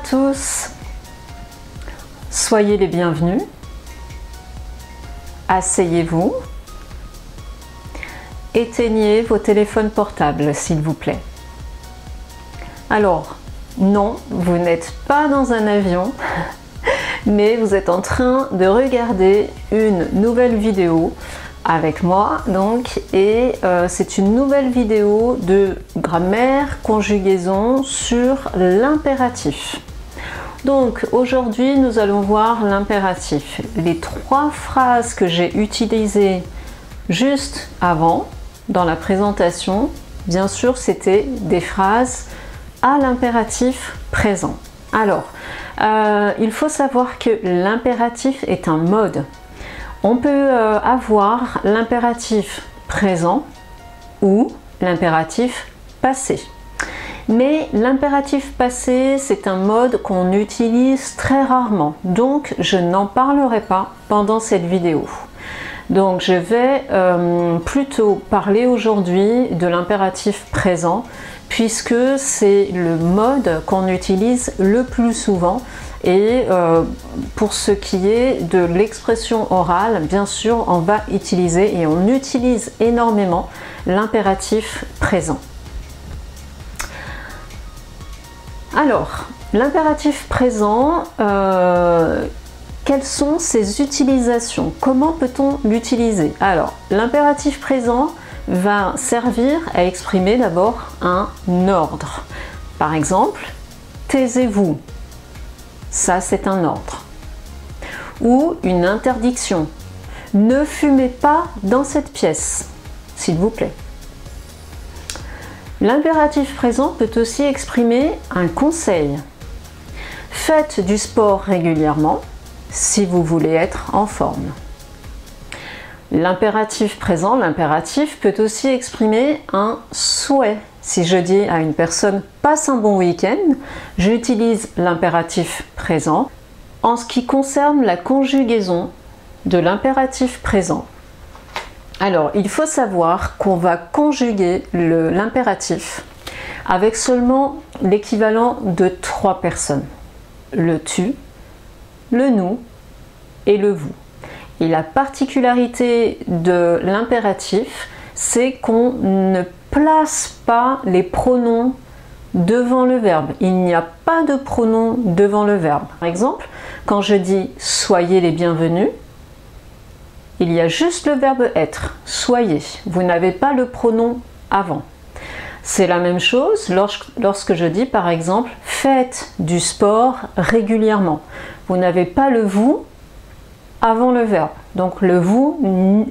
tous, soyez les bienvenus, asseyez-vous, éteignez vos téléphones portables s'il vous plaît. Alors, non, vous n'êtes pas dans un avion, mais vous êtes en train de regarder une nouvelle vidéo avec moi, donc, et c'est une nouvelle vidéo de grammaire, conjugaison sur l'impératif. Donc aujourd'hui nous allons voir l'impératif. Les trois phrases que j'ai utilisées juste avant dans la présentation, bien sûr c'était des phrases à l'impératif présent. Alors, il faut savoir que l'impératif est un mode. On peut avoir l'impératif présent ou l'impératif passé. Mais l'impératif passé, c'est un mode qu'on utilise très rarement. Donc, je n'en parlerai pas pendant cette vidéo. Donc, je vais plutôt parler aujourd'hui de l'impératif présent, puisque c'est le mode qu'on utilise le plus souvent. Et pour ce qui est de l'expression orale, bien sûr, on va utiliser et on utilise énormément l'impératif présent. Alors, l'impératif présent, quelles sont ses utilisations? Comment peut-on l'utiliser? Alors, l'impératif présent va servir à exprimer d'abord un ordre. Par exemple, taisez-vous. Ça, c'est un ordre. Ou une interdiction. Ne fumez pas dans cette pièce, s'il vous plaît. L'impératif présent peut aussi exprimer un conseil. Faites du sport régulièrement si vous voulez être en forme. L'impératif présent, l'impératif peut aussi exprimer un souhait. Si je dis à une personne « passe un bon week-end », j'utilise l'impératif présent. En ce qui concerne la conjugaison de l'impératif présent, alors il faut savoir qu'on va conjuguer l'impératif avec seulement l'équivalent de 3 personnes. Le tu, le nous et le vous. Et la particularité de l'impératif, c'est qu'on ne place pas les pronoms devant le verbe. Il n'y a pas de pronom devant le verbe. Par exemple, quand je dis « soyez les bienvenus », il y a juste le verbe être, soyez. Vous n'avez pas le pronom avant. C'est la même chose lorsque je dis par exemple « faites du sport régulièrement ». Vous n'avez pas le vous avant le verbe. Donc le vous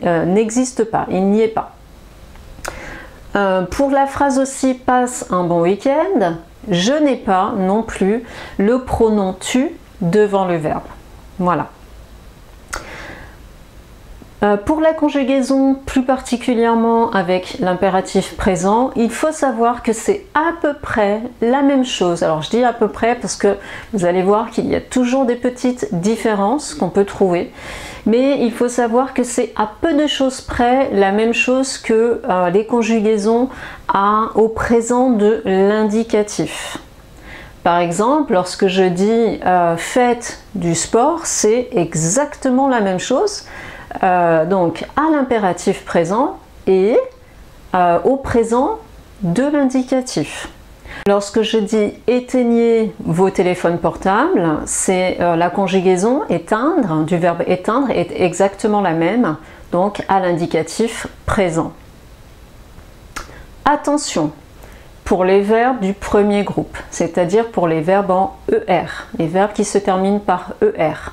n'existe pas, il n'y est pas. Pour la phrase aussi « passe un bon week-end », je n'ai pas non plus le pronom tu devant le verbe. Voilà. Pour la conjugaison, plus particulièrement avec l'impératif présent, il faut savoir que c'est à peu près la même chose. Alors je dis à peu près parce que vous allez voir qu'il y a toujours des petites différences qu'on peut trouver. Mais il faut savoir que c'est à peu de choses près la même chose que les conjugaisons au présent de l'indicatif. Par exemple, lorsque je dis faites du sport, c'est exactement la même chose. Donc à l'impératif présent et au présent de l'indicatif. Lorsque je dis éteignez vos téléphones portables, c'est la conjugaison éteindre du verbe éteindre est exactement la même, donc à l'indicatif présent. Attention pour les verbes du premier groupe, c'est-à-dire pour les verbes en ER, les verbes qui se terminent par ER.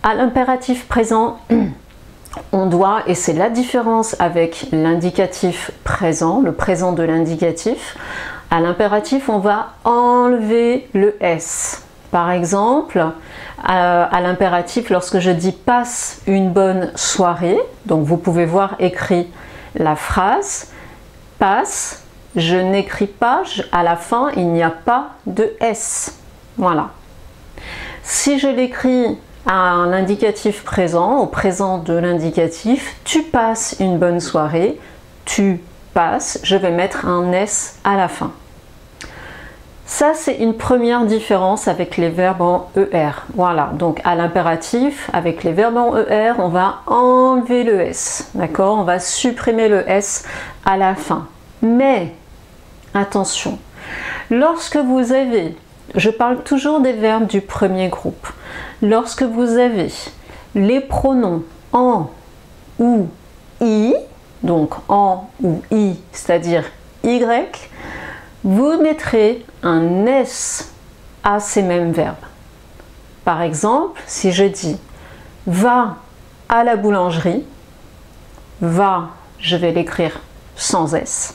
À l'impératif présent, on doit, et c'est la différence avec l'indicatif présent, le présent de l'indicatif, à l'impératif on va enlever le S. Par exemple, à l'impératif, lorsque je dis passe une bonne soirée, donc vous pouvez voir écrit la phrase passe, je n'écris pas, à la fin il n'y a pas de S. Voilà. Si je l'écris à l'indicatif présent, au présent de l'indicatif, tu passes une bonne soirée, tu passes, je vais mettre un S à la fin. Ça, c'est une première différence avec les verbes en ER. Voilà, donc à l'impératif, avec les verbes en ER, on va enlever le S, d'accord? On va supprimer le S à la fin. Mais, attention, lorsque vous avez, je parle toujours des verbes du premier groupe, lorsque vous avez les pronoms en ou i, donc en ou i, c'est-à-dire y, vous mettrez un S à ces mêmes verbes. Par exemple, si je dis va à la boulangerie, va, je vais l'écrire sans S.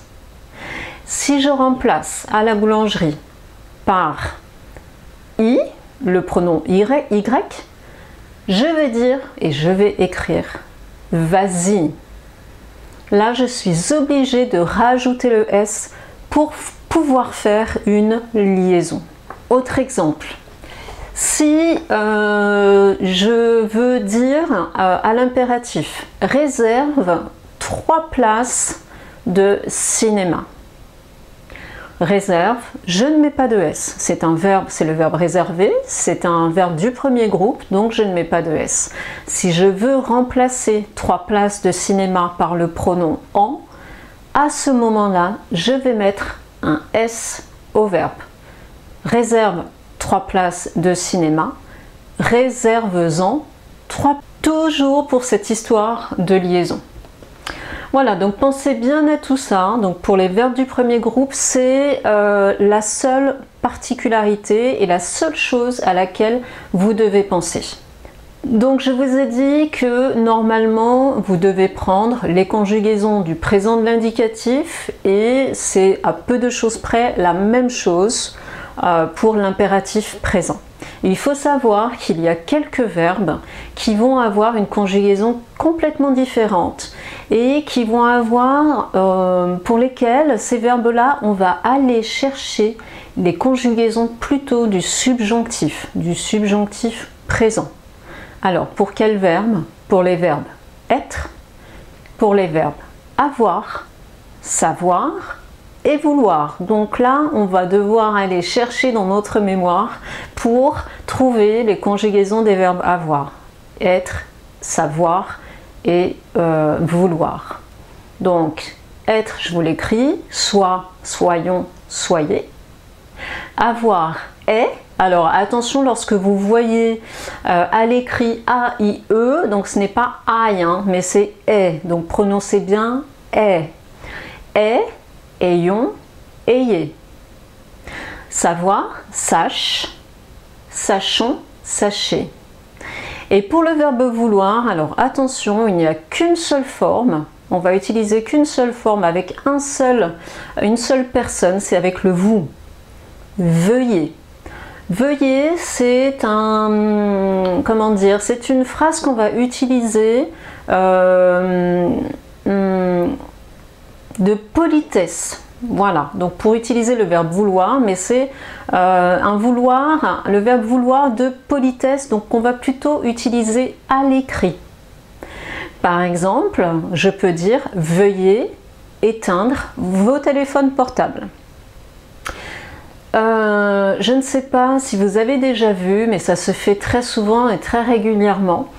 Si je remplace à la boulangerie par i, le pronom y, je vais dire et je vais écrire vas-y. Là, je suis obligée de rajouter le S pour pouvoir faire une liaison. Autre exemple, si je veux dire à l'impératif réserve 3 places de cinéma. Réserve, je ne mets pas de S. C'est un verbe, c'est le verbe réserver, c'est un verbe du premier groupe, donc je ne mets pas de S. Si je veux remplacer 3 places de cinéma par le pronom en, à ce moment-là, je vais mettre un S au verbe. Réserve 3 places de cinéma, réserve-en 3, toujours pour cette histoire de liaison. Voilà, donc pensez bien à tout ça. Donc pour les verbes du premier groupe, c'est la seule particularité et la seule chose à laquelle vous devez penser. Donc je vous ai dit que normalement vous devez prendre les conjugaisons du présent de l'indicatif et c'est à peu de choses près la même chose pour l'impératif présent. Il faut savoir qu'il y a quelques verbes qui vont avoir une conjugaison complètement différente et qui vont avoir, pour lesquels ces verbes-là, on va aller chercher les conjugaisons plutôt du subjonctif présent. Alors, pour quels verbes? Pour les verbes être, pour les verbes avoir, savoir et vouloir. Donc là, on va devoir aller chercher dans notre mémoire pour trouver les conjugaisons des verbes avoir, être, savoir et vouloir. Donc, être, je vous l'écris, soit, soyons, soyez. Avoir est. Alors attention lorsque vous voyez à l'écrit A-I-E, donc ce n'est pas aïe, hein, mais c'est est. Donc prononcez bien est. Est, ayons, ayez. Savoir, sache, sachons, sachez. Et pour le verbe vouloir, alors attention, il n'y a qu'une seule forme. On va utiliser qu'une seule forme avec une seule personne, c'est avec le vous. Veuillez. Veuillez, c'est comment dire, c'est une phrase qu'on va utiliser de politesse. Voilà, donc pour utiliser le verbe vouloir, mais c'est un vouloir, le verbe vouloir de politesse, donc qu'on va plutôt utiliser à l'écrit. Par exemple, je peux dire veuillez éteindre vos téléphones portables. Je ne sais pas si vous avez déjà vu, mais ça se fait très souvent et très régulièrement.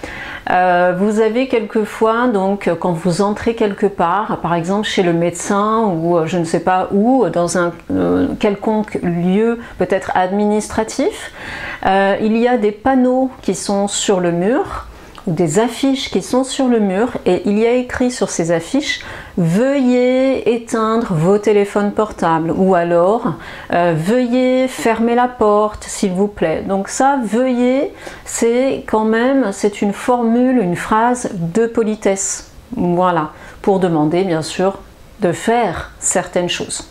Vous avez quelquefois, donc quand vous entrez quelque part, par exemple chez le médecin ou je ne sais pas où, dans un quelconque lieu peut-être administratif, il y a des panneaux qui sont sur le mur, ou des affiches qui sont sur le mur et il y a écrit sur ces affiches « Veuillez éteindre vos téléphones portables » ou alors « Veuillez fermer la porte s'il vous plaît ». Donc ça, « Veuillez », c'est quand même, c'est une formule, une phrase de politesse. Voilà, pour demander bien sûr de faire certaines choses.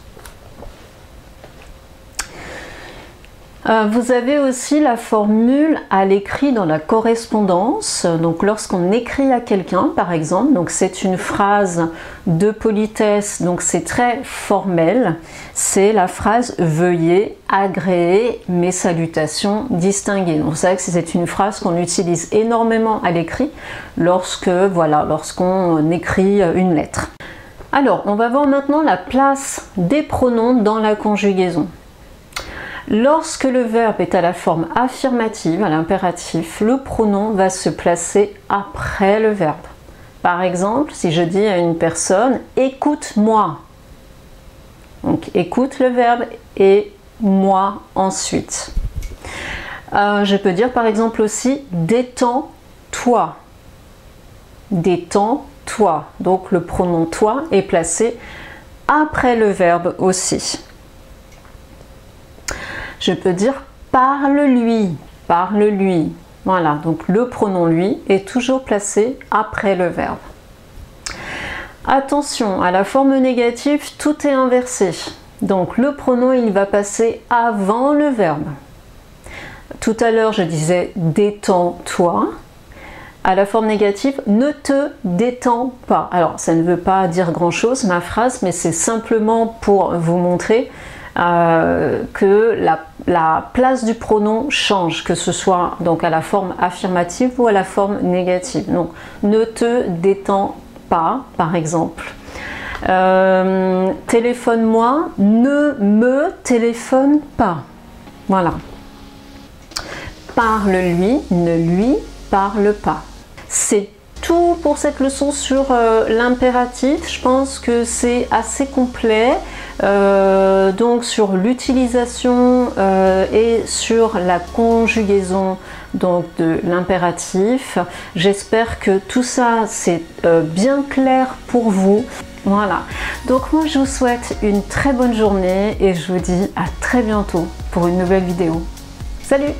Vous avez aussi la formule à l'écrit dans la correspondance. Donc lorsqu'on écrit à quelqu'un par exemple, donc c'est une phrase de politesse, donc c'est très formel, c'est la phrase veuillez agréer mes salutations distinguées. Donc, vous savez que c'est une phrase qu'on utilise énormément à l'écrit lorsqu'on écrit une lettre. Alors on va voir maintenant la place des pronoms dans la conjugaison. Lorsque le verbe est à la forme affirmative, à l'impératif, le pronom va se placer après le verbe. Par exemple, si je dis à une personne « écoute-moi », donc écoute le verbe et moi ensuite. Je peux dire par exemple aussi « détends-toi ». Détends-toi. Donc le pronom « toi » est placé après le verbe aussi. Je peux dire « parle-lui », parle-lui. Voilà, donc le pronom « lui » est toujours placé après le verbe. Attention, à la forme négative, tout est inversé. Donc le pronom, il va passer avant le verbe. Tout à l'heure, je disais « détends-toi ». À la forme négative, « ne te détends pas ». Alors, ça ne veut pas dire grand-chose, ma phrase, mais c'est simplement pour vous montrer que la place du pronom change, que ce soit donc à la forme affirmative ou à la forme négative. Donc, ne te détends pas, par exemple. Téléphone-moi, ne me téléphone pas. Voilà. Parle-lui, ne lui parle pas. C'est tout pour cette leçon sur l'impératif. Je pense que c'est assez complet. Donc sur l'utilisation et sur la conjugaison donc de l'impératif. J'espère que tout ça c'est bien clair pour vous. Voilà, donc moi je vous souhaite une très bonne journée et je vous dis à très bientôt pour une nouvelle vidéo. Salut!